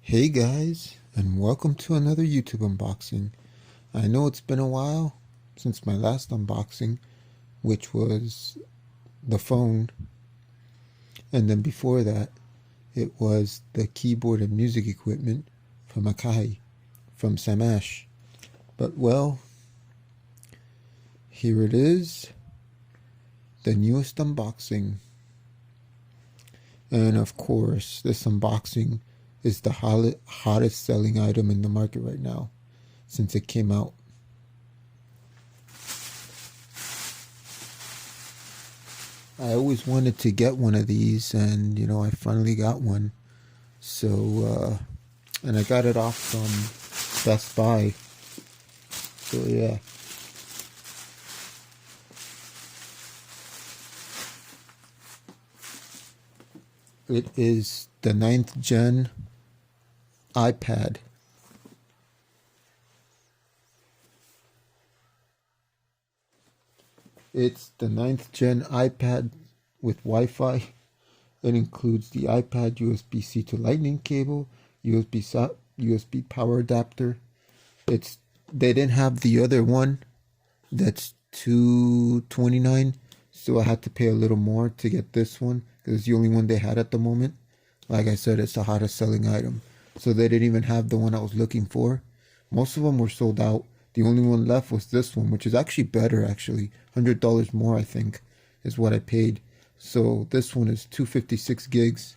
Hey guys, and welcome to another YouTube unboxing. I know it's been a while since my last unboxing, which was the phone, and then before that, it was the keyboard and music equipment from Akai, from Samash. But well, here it is, the newest unboxing. And of course, this unboxing is the hottest selling item in the market right now since it came out. I always wanted to get one of these, and I finally got one. So and I got it off from Best Buy. So yeah. It is the 9th gen iPad. It's the 9th gen iPad with Wi-Fi. It includes the iPad USB-C to Lightning cable, USB power adapter. They didn't have the other one that's $229, so I had to pay a little more to get this one because it's the only one they had at the moment. Like I said, it's the hottest selling item. So they didn't even have the one I was looking for. Most of them were sold out. The only one left was this one, which is actually better, actually. $100 more, I think, is what I paid. So this one is 256 gigs.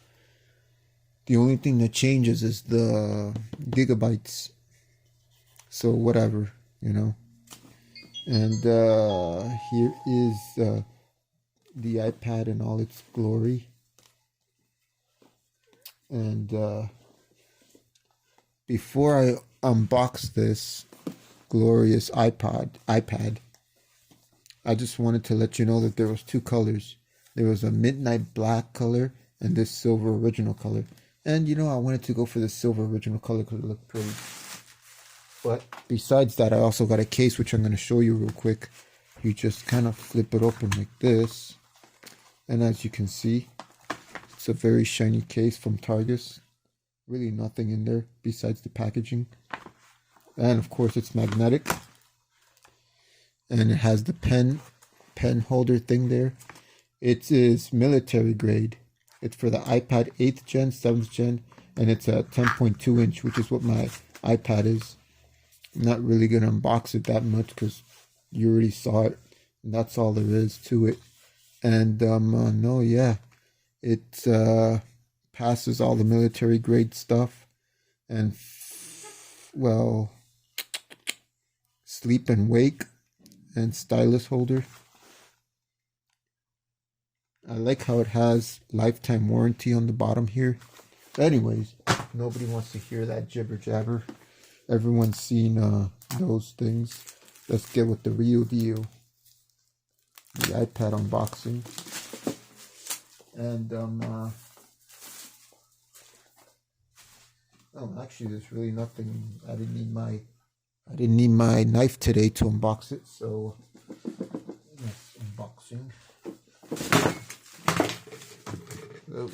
The only thing that changes is the gigabytes. So whatever, And here is the iPad in all its glory. And before I unbox this glorious iPad, I just wanted to let you know that there was two colors. There was a midnight black color and this silver original color. And I wanted to go for the silver original color because it looked pretty. But besides that, I also got a case, which I'm going to show you real quick. You just kind of flip it open like this. And as you can see, it's a very shiny case from Targus. Really nothing in there besides the packaging. And of course it's magnetic. And it has the pen holder thing there. It is military grade. It's for the iPad 8th gen, 7th gen, and it's a 10.2 inch, which is what my iPad is. I'm not really going to unbox it that much because you already saw it. And that's all there is to it. And no, yeah. It passes all the military grade stuff. And, well, sleep and wake and stylus holder. I like how it has lifetime warranty on the bottom here. Anyways, nobody wants to hear that jibber jabber. Everyone's seen those things. Let's get with the real deal. The iPad unboxing. And oh, actually, there's really nothing. I didn't need my knife today to unbox it. So, yes, unboxing. Oh.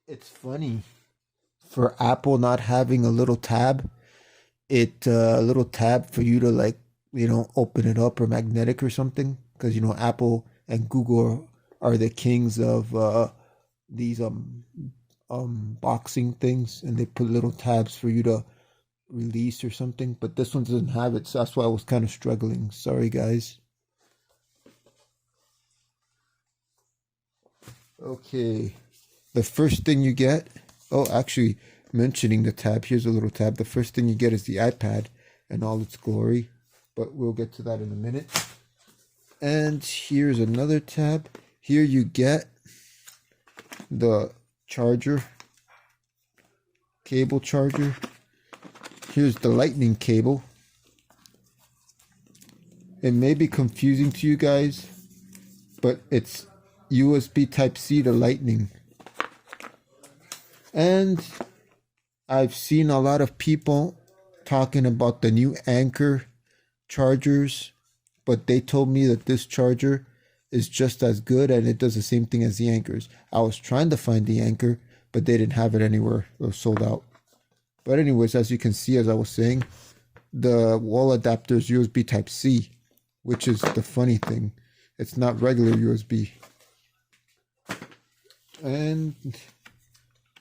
It's funny, for Apple not having a little tab, a little tab for you to open it up, or magnetic or something, because Apple and Google are the kings of these boxing things, and they put little tabs for you to release or something, but this one doesn't have it, so that's why I was kind of struggling. Sorry guys. Okay, the first thing you get, oh, actually, mentioning the tab, here's a little tab. The first thing you get is the iPad in all its glory, but we'll get to that in a minute. And here's another tab. Here you get the charger, cable charger. Here's the lightning cable. It may be confusing to you guys, but it's USB Type-C to lightning. And I've seen a lot of people talking about the new Anchor chargers but they told me that this charger is just as good and it does the same thing as the Anchors. I was trying to find the Anchor, but they didn't have it anywhere. It was sold out. But anyways, as you can see, as I was saying, the wall adapter is USB Type-C, which is the funny thing. It's not regular USB. And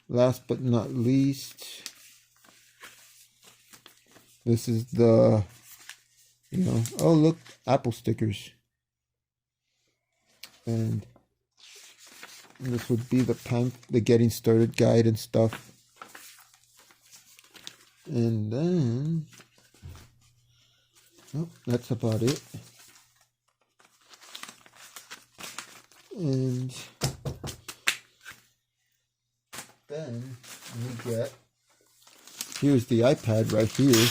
last but not least, this is the, oh look, Apple stickers. And this would be the getting started guide and stuff. And then, oh, that's about it. And then we get, here's the iPad right here.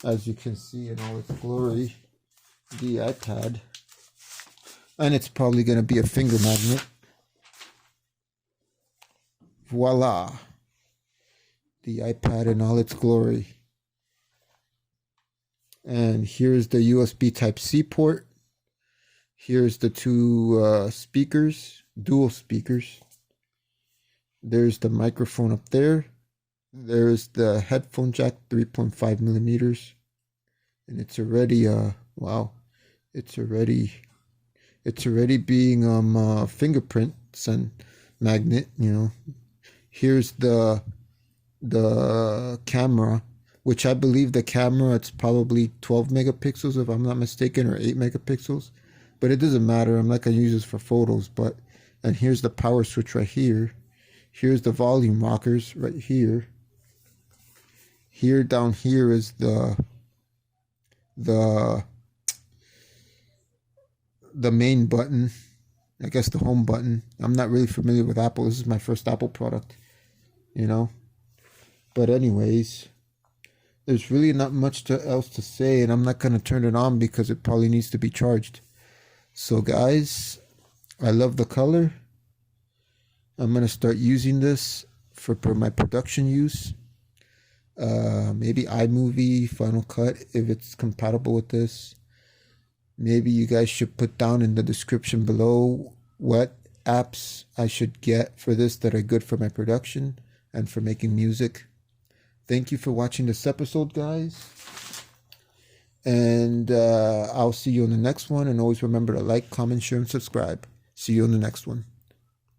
As you can see in all its glory, the iPad. And it's probably going to be a finger magnet. Voila. The iPad in all its glory. And here's the USB Type-C port. Here's the two speakers, dual speakers. There's the microphone up there. There's the headphone jack, 3.5 millimeters. And it's already, wow, it's already being fingerprints and magnet, Here's the camera, which I believe the camera, it's probably 12 megapixels if I'm not mistaken, or 8 megapixels. But it doesn't matter. I'm not going to use this for photos. And here's the power switch right here. Here's the volume rockers right here. Here down here is the main button. I guess the home button. I'm not really familiar with Apple. This is my first Apple product, But anyways, there's really not much else to say, and I'm not going to turn it on because it probably needs to be charged. So guys, I love the color. I'm going to start using this for my production use. Maybe iMovie, Final Cut, if it's compatible with this. Maybe you guys should put down in the description below what apps I should get for this that are good for my production and for making music. Thank you for watching this episode, guys. And I'll see you on the next one. And always remember to like, comment, share, and subscribe. See you on the next one.